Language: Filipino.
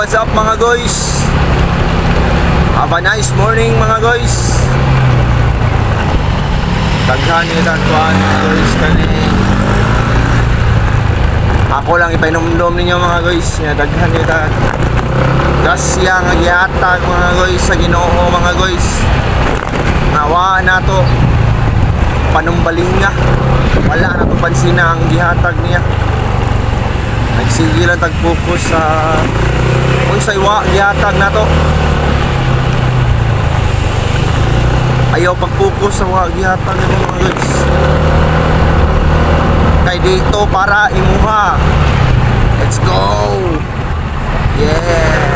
What's up mga guys? Have a nice morning mga guys. Daghan niyo tagpuan mga guys kani. Ako lang ipainom-dom ninyo mga guys. Daghan niyo tag grasya nga gihatag mga guys sa Ginoo mga guys. Nawa na to panumbalinga. Wala na to pansina ang gihatag niya. Nagsige lang tag-focus sa unsay wa gihatag na to. Ayaw pag-focus sa wa gihatag na mga guys. Kay dito para imuha. Let's go. Yeah.